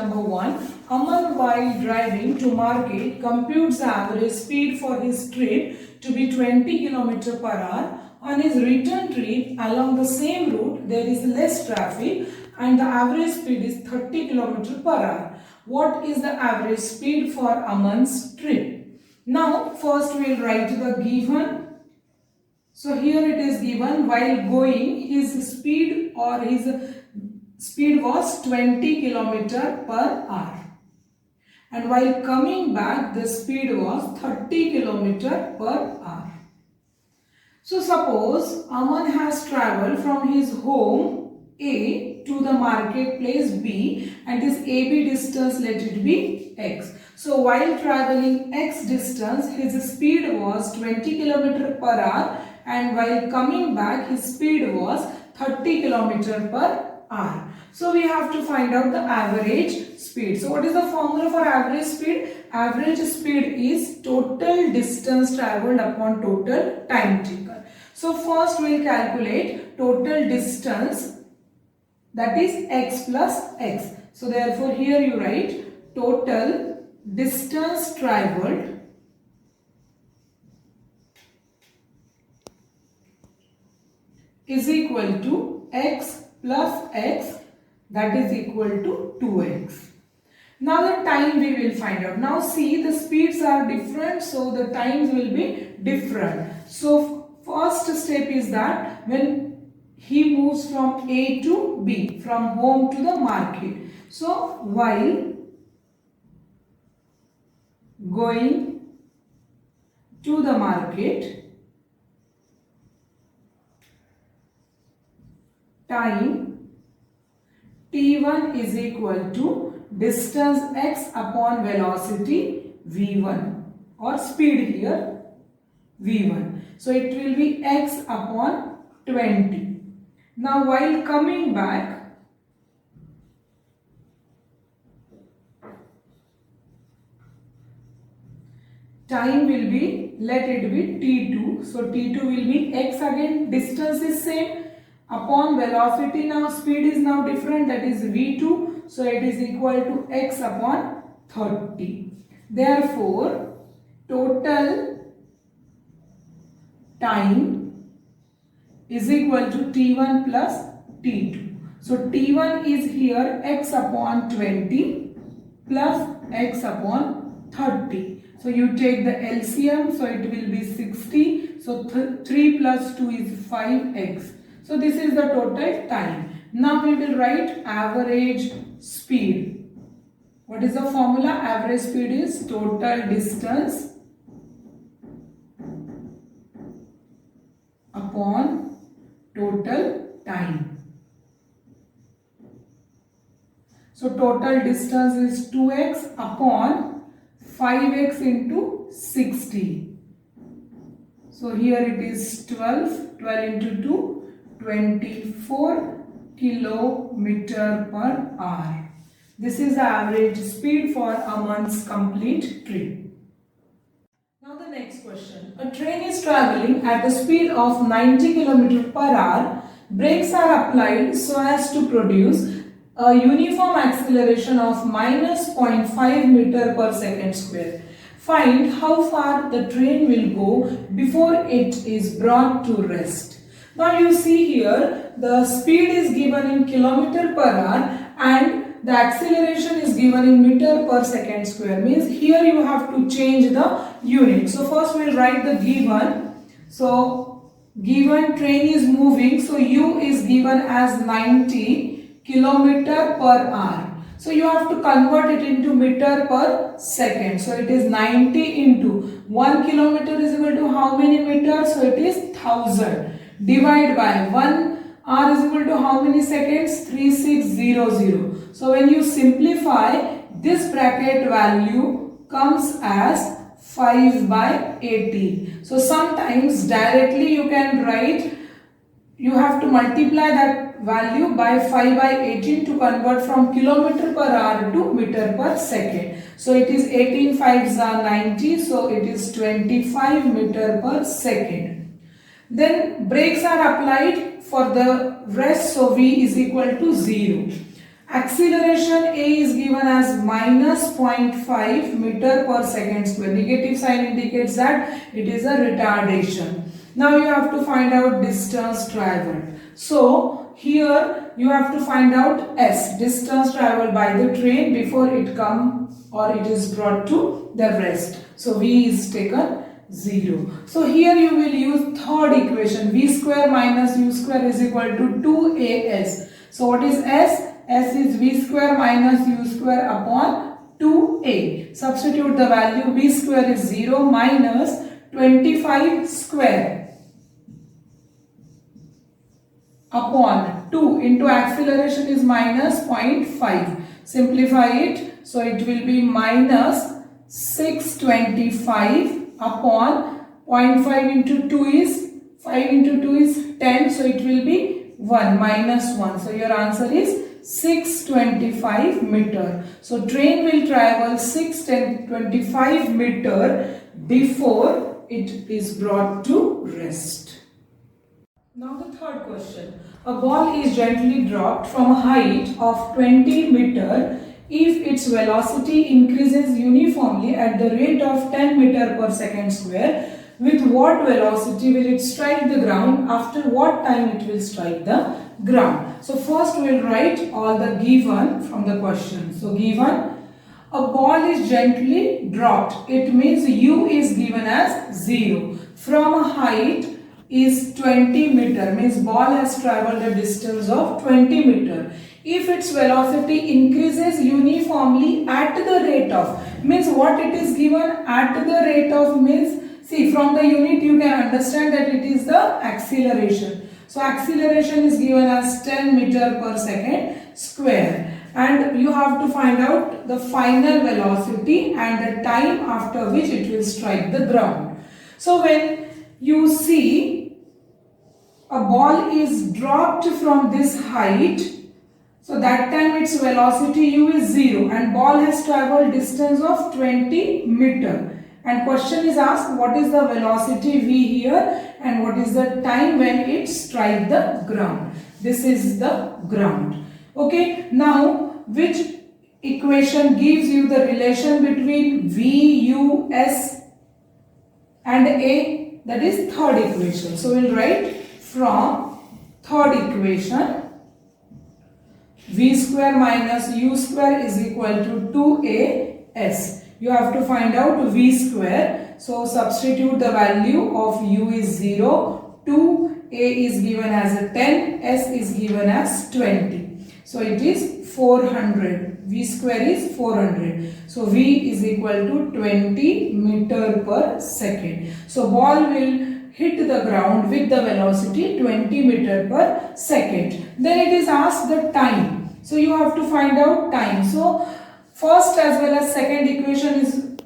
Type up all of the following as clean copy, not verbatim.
number 1. Aman, while driving to market, computes the average speed for his trip to be 20 km per hour. On his return trip along the same route, there is less traffic and the average speed is 30 km per hour. What is the average speed for Aman's trip? Now, first we will write the given. So here it is given, while going, his speed was 20 km per hour. And while coming back, the speed was 30 km per hour. So suppose Aman has travelled from his home A to the marketplace B, and this AB distance, let it be X. So while travelling X distance, his speed was 20 km per hour, and while coming back, his speed was 30 km per hour. So we have to find out the average speed. So what is the formula for average speed? Average speed is total distance travelled upon total time taken. So first we will calculate total distance, that is x plus x. So therefore here you write total distance travelled is equal to x plus x, that is equal to 2x. Now the time we will find out. Now see, the speeds are different, so the times will be different. So first step is that when he moves from A to B, from home to the market. So while going to the market, time T1 is equal to distance x upon velocity v1, or speed here v1. So it will be x upon 20. Now while coming back, time will be, let it be T2. So T2 will be x again, distance is same, upon velocity. Now speed is now different, that is v2. So it is equal to x upon 30. Therefore, total time is equal to T1 plus T2. So T1 is here x upon 20 plus x upon 30. So you take the LCM, so it will be 60. So 3 plus 2 is 5x. So this is the total time. Now we will write average speed. What is the formula? Average speed is total distance upon total time. So total distance is 2x upon 5x into 60. So here it is 12 into 2. 24 kilometer per hour. This is the average speed for Aman's complete trip. Now the next question. A train is travelling at a speed of 90 km per hour. Brakes are applied so as to produce a uniform acceleration of minus 0.5 meter per second square. Find how far the train will go before it is brought to rest. Now you see here the speed is given in kilometer per hour and the acceleration is given in meter per second square. Means here you have to change the unit. So first we will write the given. So given train is moving, so U is given as 90 kilometer per hour. So you have to convert it into meter per second. So it is 90 into 1 kilometer is equal to how many meters? So it is 1000. Divide by 1 hour is equal to how many seconds? 3600. So when you simplify, this bracket value comes as 5 by 18. So sometimes directly you can write, you have to multiply that value by 5 by 18 to convert from kilometer per hour to meter per second. So it is 18 5s are 90. So it is 25 meter per second. Then brakes are applied for the rest, so V is equal to 0. Acceleration A is given as minus 0.5 meter per second square. Negative sign indicates that it is a retardation. Now you have to find out distance traveled. So here you have to find out S, distance traveled by the train before it comes or it is brought to the rest. So V is taken 0. So here you will use third equation, V square minus U square is equal to 2AS. So what is S? S is V square minus U square upon 2A. Substitute the value, V square is 0 minus 25 square upon 2 into acceleration is minus 0.5. Simplify it. So it will be minus 625 upon 0.5 into 2 is 5 into 2 is 10. So it will be 1 minus 1. So your answer is 625 meter. So train will travel 625 meter before it is brought to rest. Now the third question. A ball is gently dropped from a height of 20 meter if its velocity increases uniformly at the rate of 10 meter per second square. With what velocity will it strike the ground? After what time it will strike the ground? So first we will write all the given from the question. So given, a ball is gently dropped. It means U is given as 0. From a height is 20 meter. Means ball has traveled a distance of 20 meter. If its velocity increases uniformly at the rate of, means what it is given at the rate of means, see from the unit you can understand that it is the acceleration. So acceleration is given as 10 meter per second square. And you have to find out the final velocity and the time after which it will strike the ground. So when you see a ball is dropped from this height, so that time its velocity U is 0 and ball has traveled distance of 20 meter. And question is asked what is the velocity V here and what is the time when it strikes the ground. This is the ground. Okay, now which equation gives you the relation between V, U, S and A? That is third equation. So we will write from third equation, V square minus U square is equal to 2AS. You have to find out V square. So substitute the value of U is 0, 2A is given as a 10, S is given as 20. So it is 400. V square is 400. So V is equal to 20 meter per second. So ball will hit the ground with the velocity 20 meter per second. Then it is asked the time. So you have to find out time. So first as well as second equation is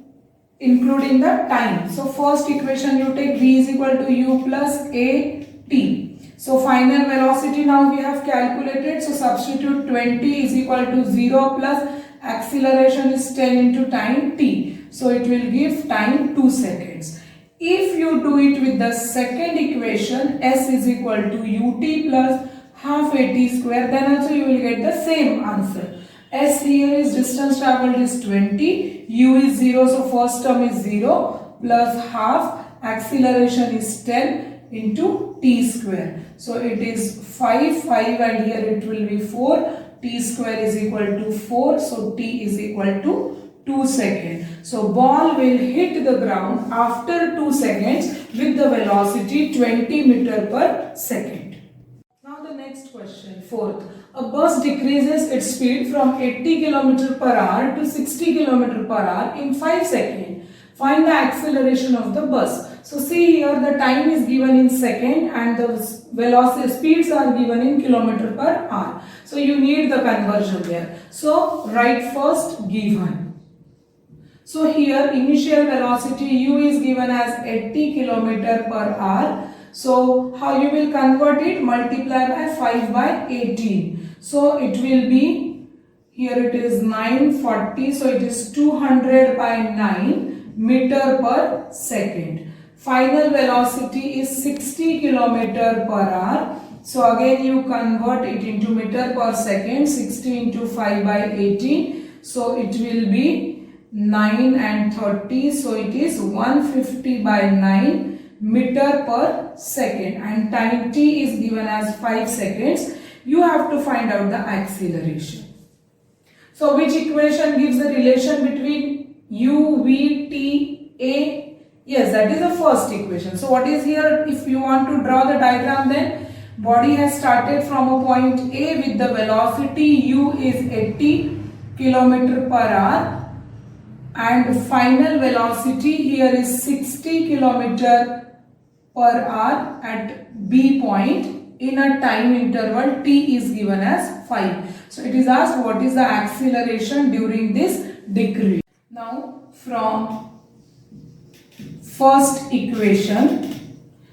including the time. So first equation you take V is equal to U plus A T. So final velocity now we have calculated. So substitute 20 is equal to 0 plus acceleration is 10 into time T. So it will give time 2 seconds. If you do it with the second equation, S is equal to UT plus half AT square, then also you will get the same answer. S here is distance traveled is 20, U is 0, so first term is 0 plus half, acceleration is 10 into T square. So it is 5 and here it will be 4, T square is equal to 4, so T is equal to 2 seconds. So ball will hit the ground after 2 seconds with the velocity 20 meter per second. Next question, fourth. A bus decreases its speed from 80 km per hour to 60 km per hour in 5 seconds. Find the acceleration of the bus. So see here the time is given in second and the velocity speeds are given in kilometer per hour. So you need the conversion there. So write first given. So here initial velocity U is given as 80 km per hour. So how you will convert it? Multiply by 5 by 18. So it will be, here it is 940. So it is 200 by 9 meter per second. Final velocity is 60 km per hour. So again you convert it into meter per second. 60 into 5 by 18. So it will be 9 and 30. So it is 150 by 9 meter per second. And time t is given as 5 seconds. You have to find out the acceleration. So which equation gives the relation between u, v, t, a? Yes, that is the first equation. So what is here? If you want to draw the diagram, then body has started from a point A with the velocity u is 80 km per hour and final velocity here is 60 km per hour at B point in a time interval t is given as 5. So it is asked what is the acceleration during this decrease. Now from first equation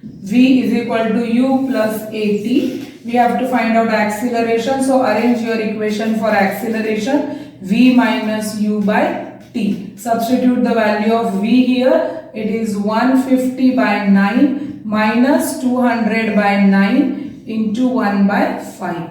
v is equal to u plus at, we have to find out acceleration. So arrange your equation for acceleration, v minus u by t. Substitute the value of v here, it is 150 by 9 minus 200 by 9 into 1 by 5.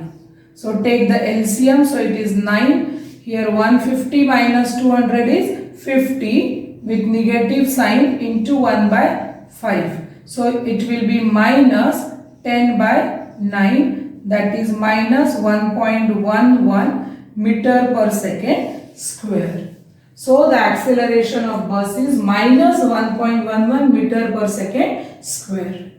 So take the LCM, so it is 9, here 150 minus 200 is 50 with negative sign into 1 by 5. So it will be minus 10 by 9, that is minus 1.11 meter per second square. So the acceleration of bus is minus 1.11 meter per second square.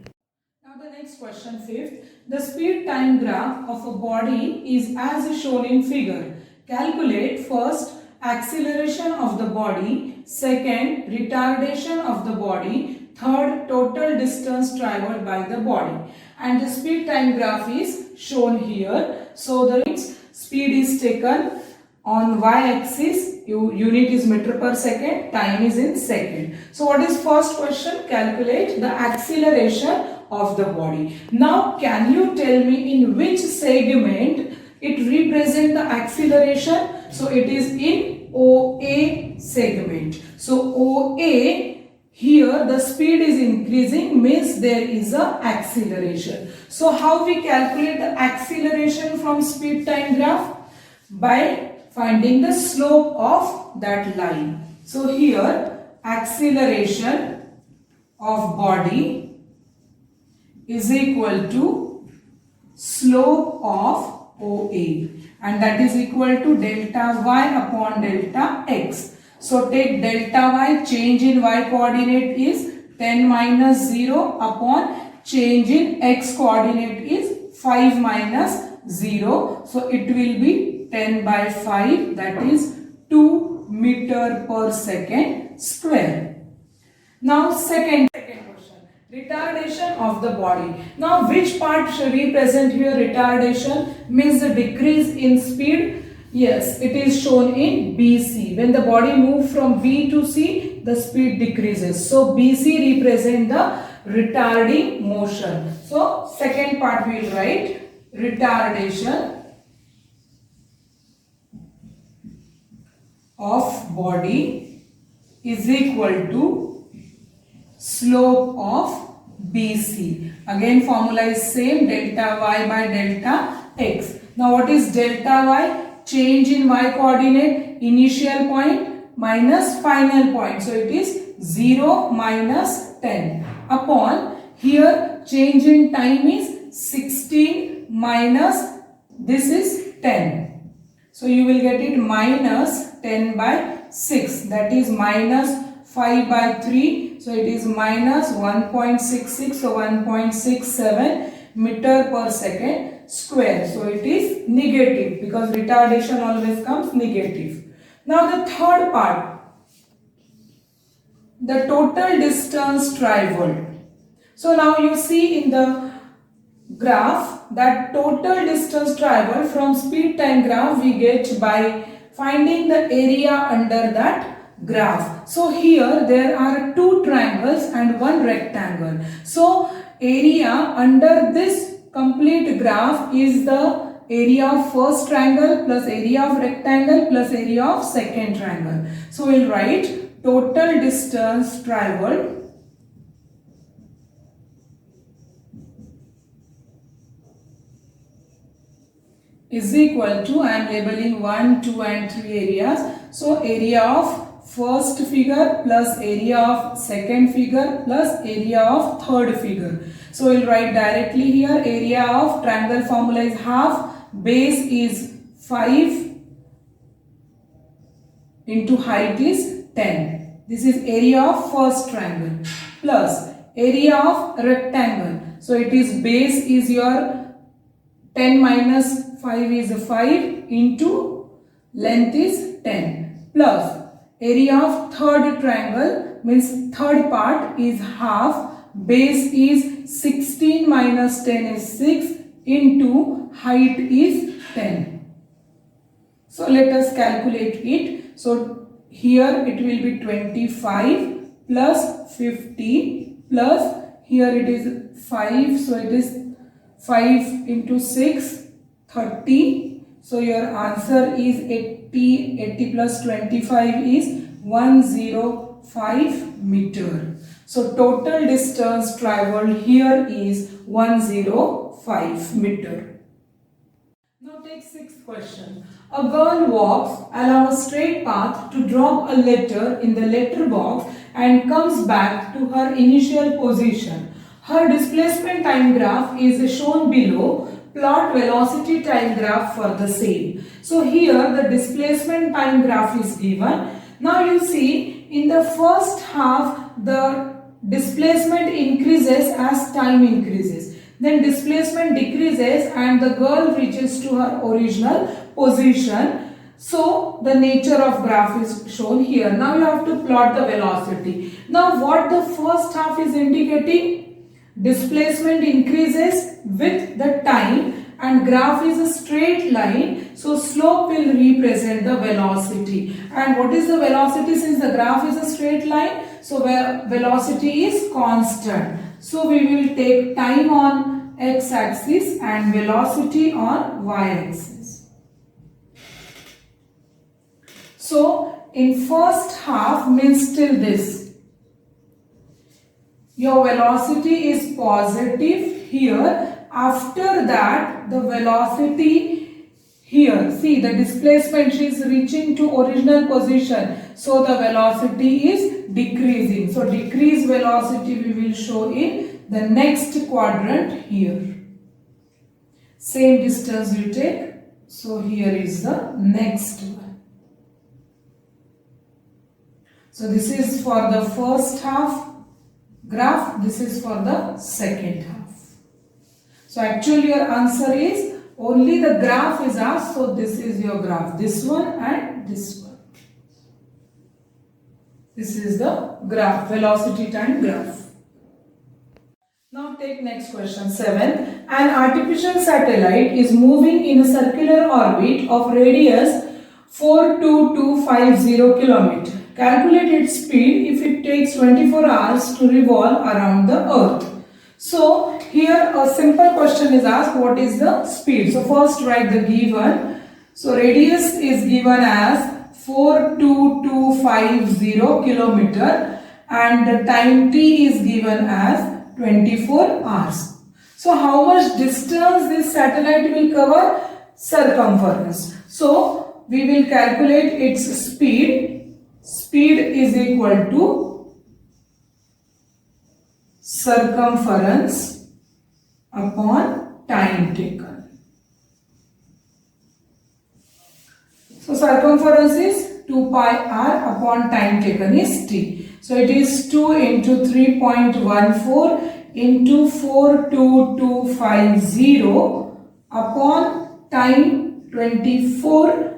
Now the next question, fifth. The speed time graph of a body is as shown in figure. Calculate first acceleration of the body, second retardation of the body, third total distance traveled by the body. And the speed time graph is shown here. So the speed is taken on y-axis, unit is meter per second, time is in second. So what is first question? Calculate the acceleration of the body. Now can you tell me in which segment it represents the acceleration? So it is in OA segment. So OA, here the speed is increasing, means there is a acceleration. So how we calculate the acceleration from speed time graph? By finding the slope of that line. So here acceleration of body is equal to slope of OA, and that is equal to delta y upon delta x. So take delta y, change in y coordinate is 10 minus 0 upon change in x coordinate is 5 minus 0. So it will be 10 by 5, that is 2 meter per second square. Now second question, retardation of the body. Now which part should represent here retardation? Means the decrease in speed. Yes, it is shown in BC. When the body moves from B to C, the speed decreases. So BC represent the retarding motion. So second part we will write retardation of body is equal to slope of BC. Again formula is same, delta y by delta x. Now what is delta y? Change in y coordinate, initial point minus final point. So it is 0 minus 10 upon here change in time is 16 minus this is 10. So you will get it minus 10 by 6, that is minus 5 by 3. So it is minus 1.66, so 1.67 meter per second square. So it is negative because retardation always comes negative. Now the third part, the total distance traveled. So now you see in the graph that total distance traveled from speed time graph we get by finding the area under that graph. So here there are two triangles and one rectangle. So area under this complete graph is the area of first triangle plus area of rectangle plus area of second triangle. So we will write total distance traveled is equal to, I am labeling 1, 2 and 3 areas. So area of first figure plus area of second figure plus area of third figure. So we'll write directly here, area of triangle formula is half, base is 5 into height is 10. This is area of first triangle plus area of rectangle. So it is base is your 10 minus 5 is 5 into length is 10 plus area of third triangle means third part is half, base is 16 minus 10 is 6 into height is 10. So let us calculate it. So here it will be 25 plus 50 plus here it is 5. So it is 5 into 6, 30. So your answer is 80. 80 plus 25 is 105 meter. So total distance traveled here is 105 meter. Now take sixth question. A girl walks along a straight path to drop a letter in the letter box and comes back to her initial position. Her displacement time graph is shown below. Plot velocity time graph for the same. So here the displacement time graph is given. Now you see in the first half the displacement increases as time increases. Then displacement decreases and the girl reaches to her original position. So the nature of graph is shown here. Now you have to plot the velocity. Now what the first half is indicating? Displacement increases with the time and graph is a straight line. So slope will represent the velocity. And what is the velocity since the graph is a straight line? So where velocity is constant. So we will take time on x-axis and velocity on y-axis. So in first half means till this. Your velocity is positive here. After that the velocity here, see the displacement is reaching to original position. So the velocity is decreasing. So decreased velocity we will show in the next quadrant here. Same distance you take. So here is the next one. So this is for the first half graph, this is for the second half. So actually your answer is only the graph is asked. So this is your graph, this one and this one. This is the graph, velocity time graph. Now take next question 7. An artificial satellite is moving in a circular orbit of radius 42250 km. Calculate its speed if it takes 24 hours to revolve around the earth. So here a simple question is asked, what is the speed? So first write the given. So radius is given as 42250 km and the time t is given as 24 hours. So how much distance this satellite will cover? Circumference. So we will calculate its speed. Speed is equal to circumference upon time taken. So circumference is 2 pi r upon time taken is t. So it is 2 into 3.14 into 42250 upon time 24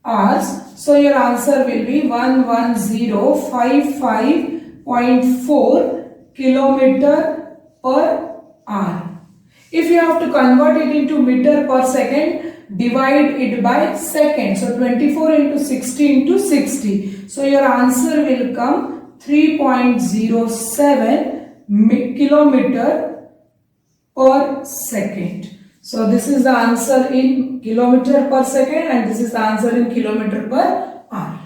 hours. So your answer will be 11055.4 kilometer per hour. If you have to convert it into meter per second, divide it by second. So 24 into 60 into 60. So your answer will come 3.07 kilometer per second. So this is the answer in kilometer per second and this is the answer in kilometer per hour.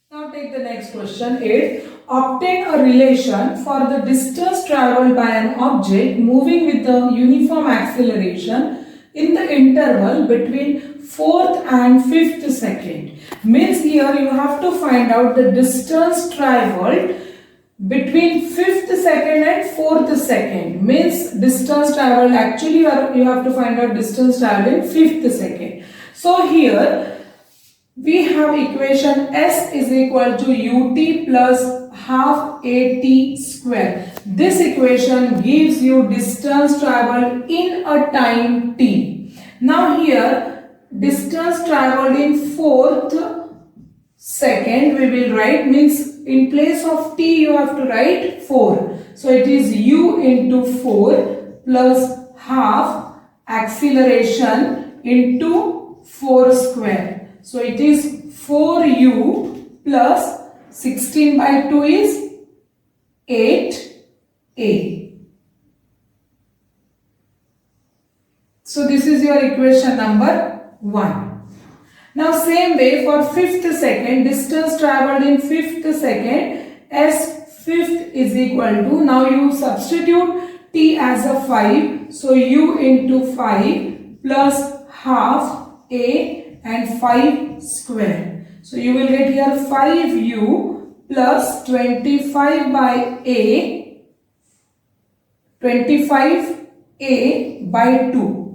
Now take the next question 8. Obtain a relation for the distance travelled by an object moving with a uniform acceleration in the interval between 4th and 5th second. Means here you have to find out the distance traveled between 5th second and 4th second. Means distance traveled, actually you have to find out distance traveled in 5th second. So here we have equation S is equal to ut plus half at square. This equation gives you distance traveled in a time t. Now here distance traveled in 4th second we will write, means in place of t you have to write 4. So it is u into 4 plus half acceleration into 4 square. So it is 4u plus 16 by 2 is 8a. So this is your equation number 1. Now same way for 5th second, distance traveled in 5th second, S 5th is equal to, now you substitute t as a 5. So u into 5 plus half a and 5 square. So you will get here 5u plus 25 by a, 25a by 2.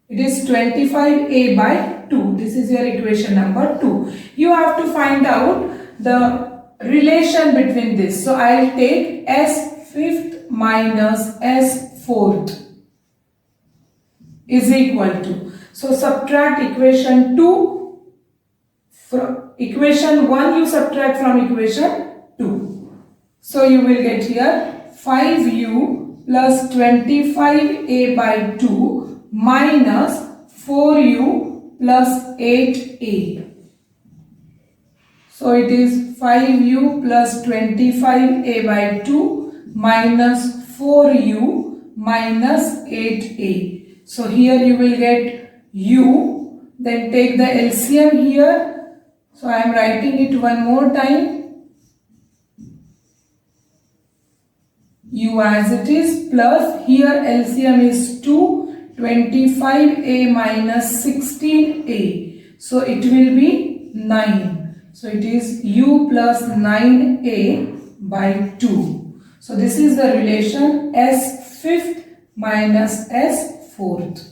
It is 25a by 2. This is your equation number 2. You have to find out the relation between this. So I will take S 5th minus S 4th is equal to. So subtract equation 2 from equation 1, you subtract from equation 2. So you will get here 5u plus 25a by 2 minus 4u plus 8a. So it is 5u plus 25a by 2 minus 4u minus 8a. So here you will get u, then take the LCM here. So I am writing it one more time. U as it is plus here LCM is 2, 25a minus 16a. So it will be 9. So it is u plus 9a by 2. So this is the relation S 5th minus S 4th.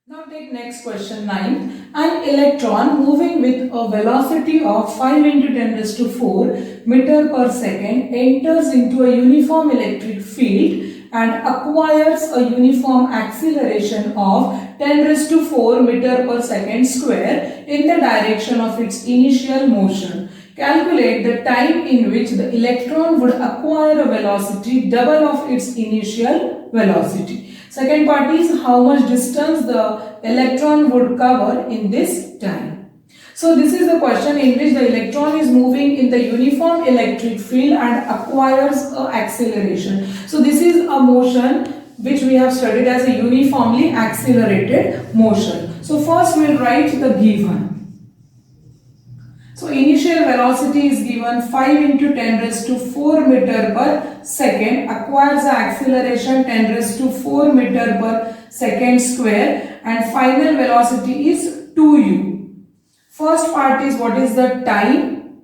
Now take next question 9. An electron moving with a velocity of 5 into 10 raised to 4 meter per second enters into a uniform electric field and acquires a uniform acceleration of 10 raised to 4 meter per second square in the direction of its initial motion. Calculate the time in which the electron would acquire a velocity double of its initial velocity. Second part is how much distance the electron would cover in this time. So this is the question in which the electron is moving in the uniform electric field and acquires a acceleration. So this is a motion which we have studied as a uniformly accelerated motion. So first we will write the given. So initial velocity is given 5 into 10 raised to 4 meter per second, acquires the acceleration 10 raised to 4 meter per second square, and final velocity is 2u. First part is what is the time.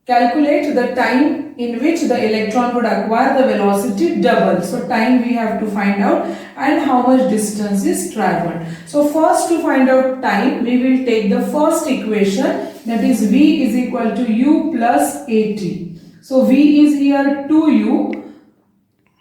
Calculate the time in which the electron would acquire the velocity double. So time we have to find out and how much distance is traveled. So first to find out time, we will take the first equation, that is v is equal to u plus at. So v is here 2u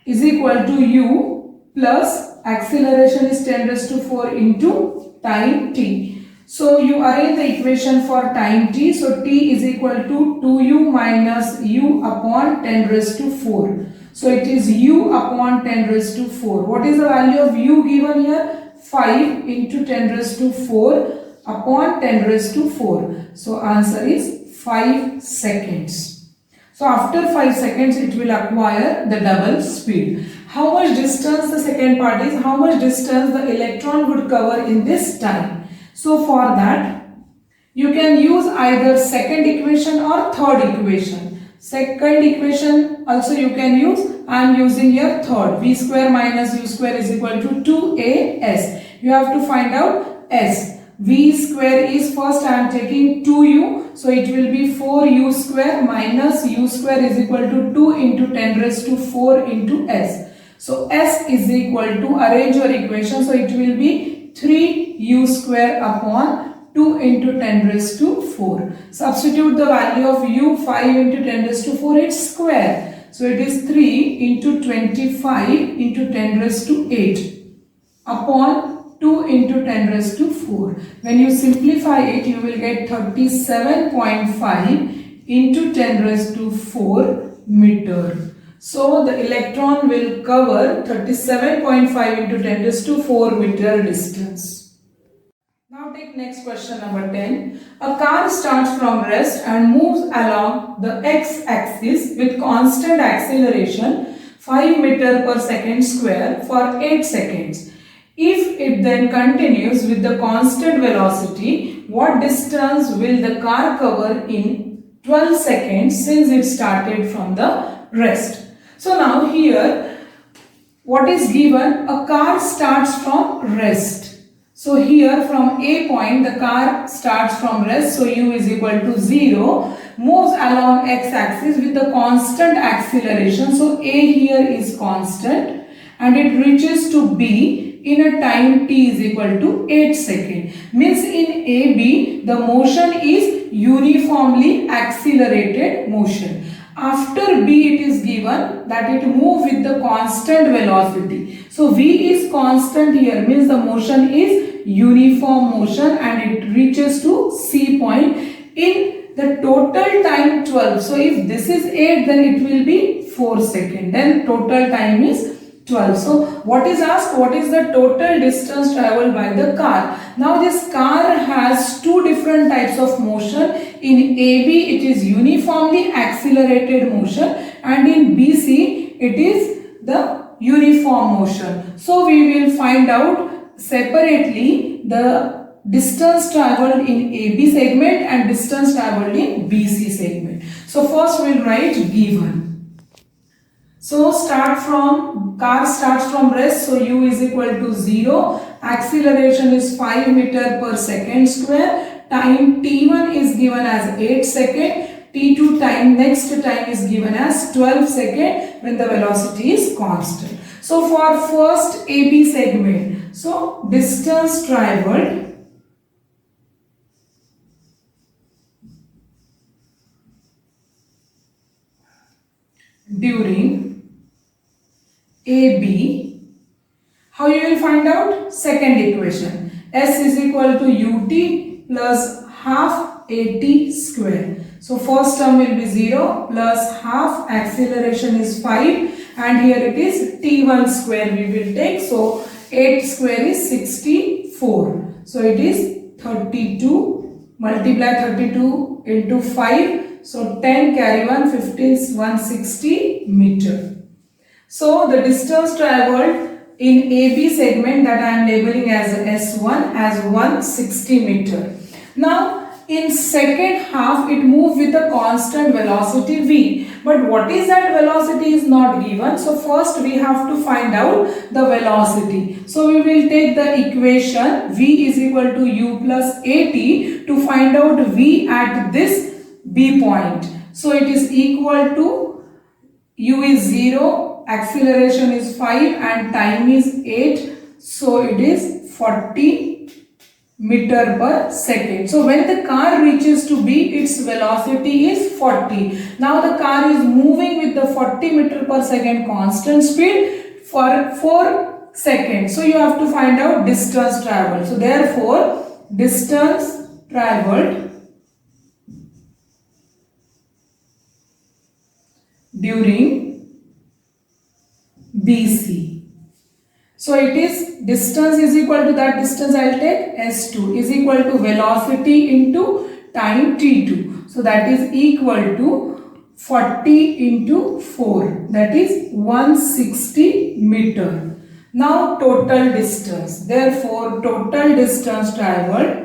is equal to u plus acceleration is 10 raised to 4 into time t. So you arrange the equation for time t. So t is equal to 2u minus u upon 10 raised to 4. So it is u upon 10 raised to 4. What is the value of u given here? 5 into 10 raised to 4 upon 10 raised to 4. So answer is 5 seconds. So after 5 seconds it will acquire the double speed. How much distance, the second part is how much distance the electron would cover in this time. So for that you can use either second equation or third equation. Second equation also you can use. I am using here third. V square minus u square is equal to 2as. You have to find out s. V square is first I am taking 2u. So it will be 4u square minus u square is equal to 2 into 10 raised to 4 into s. So s is equal to, arrange your equation. So it will be 3u square upon 2 into 10 raised to 4. Substitute the value of u, 5 into 10 raised to 4, it's square. So it is 3 into 25 into 10 raised to 8 upon 2 into 10 raised to 4. When you simplify it, you will get 37.5 into 10 raised to 4 meter. So the electron will cover 37.5 into 10 raised to 4 meter distance. Now take next question number 10. A car starts from rest and moves along the x-axis with constant acceleration 5 meter per second square for 8 seconds. If it then continues with the constant velocity, what distance will the car cover in 12 seconds since it started from the rest? So now here what is given? A car starts from rest. So here from A point the car starts from rest, so u is equal to 0, moves along x-axis with the constant acceleration. So A here is constant and it reaches to B in a time t is equal to 8 seconds. Means in AB the motion is uniformly accelerated motion. After B it is given that it moves with the constant velocity. So V is constant here, means the motion is uniform motion and it reaches to C point in the total time 12. So if this is 8 then it will be 4 seconds. Then total time is 12. So what is asked? What is the total distance traveled by the car? Now this car has two different types of motion. In AB it is uniformly accelerated motion and in BC it is the uniform motion. So we will find out separately the distance traveled in AB segment and distance traveled in BC segment. So first we will write given. So car starts from rest, so u is equal to 0, acceleration is 5 meter per second square, time t1 is given as 8 second, t2 time, next time is given as 12 second when the velocity is constant. So for first AB segment, so distance traveled during AB, how you will find out? Second equation, S is equal to ut plus half at square. So first term will be 0 plus half, acceleration is 5 and here it is t1 square we will take. So 8 square is 64. So it is 32, multiply 32 into 5. So 10 carry 1, 15 is 160 meter. So the distance traveled in AB segment that I am labeling as S1 as 160 meter. Now in second half it moves with a constant velocity v, but what is that velocity is not given. So first we have to find out the velocity. So we will take the equation v is equal to u plus at to find out v at this B point. So it is equal to u is 0, acceleration is 5 and time is 8. So it is 40 meter per second. So when the car reaches to B, its velocity is 40. Now the car is moving with the 40 meter per second constant speed for 4 seconds. So you have to find out distance traveled. So therefore distance traveled during BC. So it is distance is equal to that distance I will take S2 is equal to velocity into time T2. So that is equal to 40 into 4, that is 160 meter. Now total distance. Therefore total distance traveled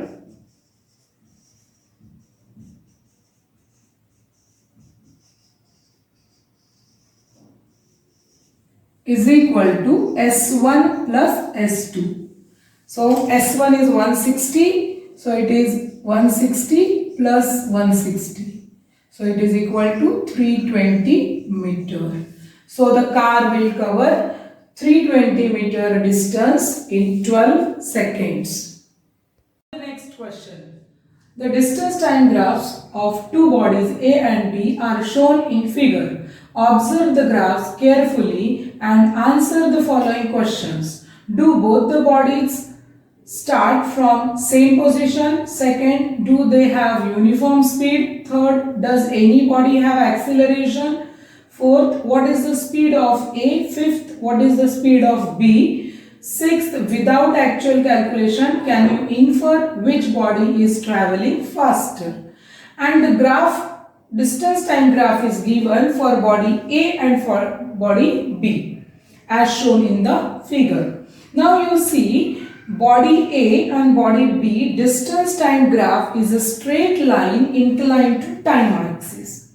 is equal to S1 plus S2. So S1 is 160. So it is 160 plus 160. So it is equal to 320 meter. So the car will cover 320 meter distance in 12 seconds. The next question. The distance time graphs of two bodies A and B are shown in figure. Observe the graphs carefully and answer the following questions. Do both the bodies start from same position? Second, do they have uniform speed? Third, does any body have acceleration? Fourth, what is the speed of A? Fifth, what is the speed of B? Sixth, without actual calculation, can you infer which body is traveling faster? And the graph, distance time graph is given for body A and for body B as shown in the figure. Now you see body A and body B distance time graph is a straight line inclined to time axis.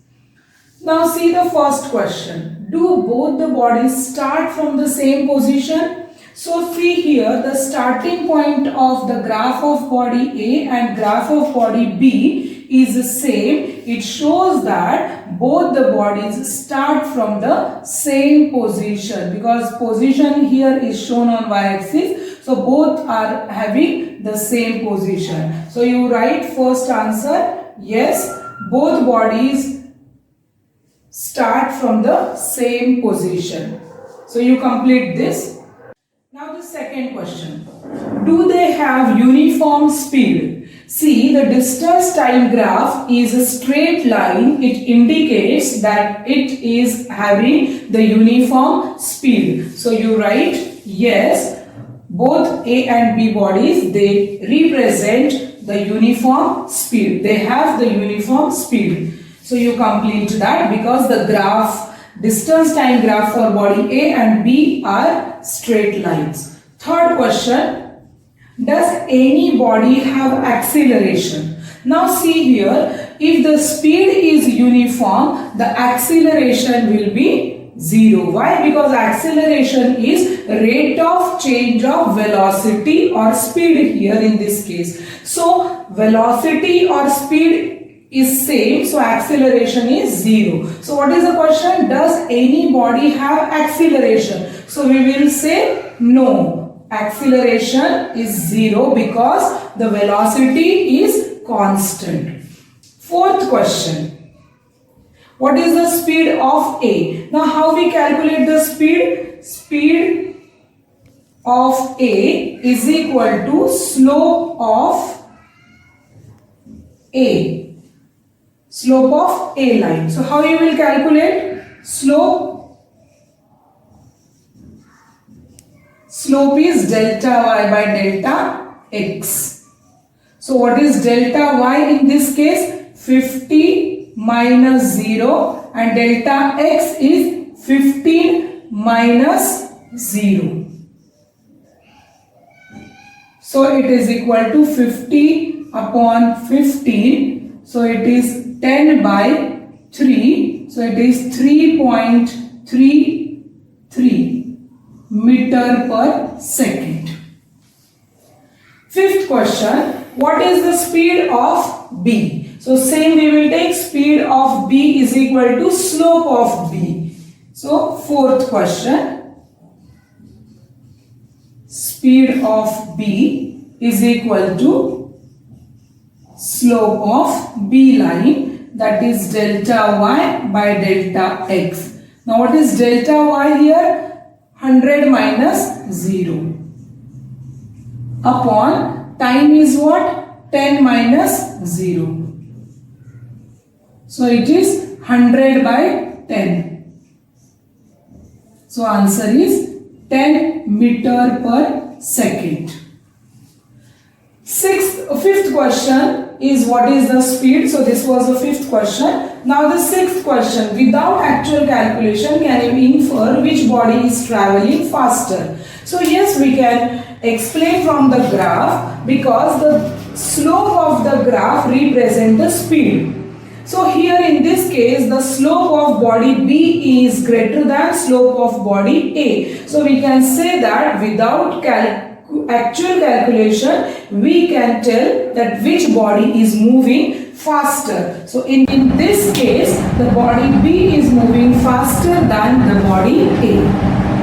Now see the first question. Do both the bodies start from the same position? So see here the starting point of the graph of body A and graph of body B is the same. It shows that both the bodies start from the same position because position here is shown on y-axis. So both are having the same position. So you write first answer, yes, both bodies start from the same position. So you complete this. Now the second question. Do they have uniform speed? See, the distance time graph is a straight line. It indicates that it is having the uniform speed. So you write yes, both A and B bodies, they represent the uniform speed. They have the uniform speed. So you complete that because the graph, distance time graph for body A and B are straight lines. Third question, does any body have acceleration? Now see here, if the speed is uniform, the acceleration will be 0. Why? Because acceleration is rate of change of velocity or speed here in this case. So velocity or speed is same, so acceleration is 0. So what is the question? Does any body have acceleation? So we will say no. Acceleration is 0 because the velocity is constant. Fourth question. What is the speed of A? Now how we calculate the speed? Speed of A is equal to slope of A. Slope of A line. So how you will calculate? Slope is delta y by delta x. So what is delta y in this case? 50 minus 0 and delta x is 15 minus 0. So it is equal to 50 upon 15. So it is 10 by 3. So it is 3.33 meter per second. Fifth question, what is the speed of B? So same we will take speed of B is equal to slope of B. So fourth question, speed of B is equal to slope of B line, that is delta y by delta x. Now what is delta y here? 100 minus 0 upon time is what? 10 minus 0. So it is 100 by 10. So answer is 10 meter per second. Fifth question is what is the speed? So this was the fifth question. Now the sixth question, without actual calculation, can you infer which body is traveling faster? So yes, we can explain from the graph because the slope of the graph represents the speed. So here in this case, the slope of body B is greater than slope of body A. So we can say that without actual calculation, we can tell that which body is moving faster. So in this case, the body B is moving faster than the body A.